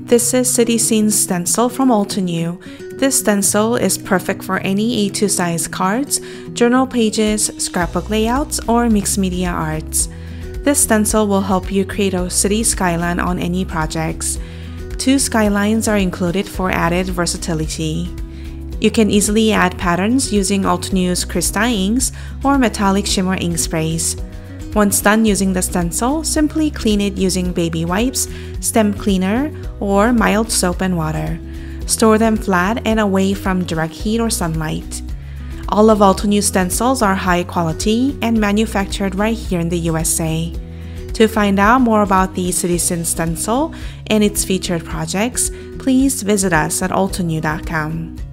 This is City Scene Stencil from Altenew. This stencil is perfect for any A2 size cards, journal pages, scrapbook layouts, or mixed media arts. This stencil will help you create a city skyline on any projects. 2 skylines are included for added versatility. You can easily add patterns using Altenew's crystal inks or metallic shimmer ink sprays. Once done using the stencil, simply clean it using baby wipes, stem cleaner, or mild soap and water. Store them flat and away from direct heat or sunlight. All of Altenew stencils are high quality and manufactured right here in the USA. To find out more about the City Scene stencil and its featured projects, please visit us at altenew.com.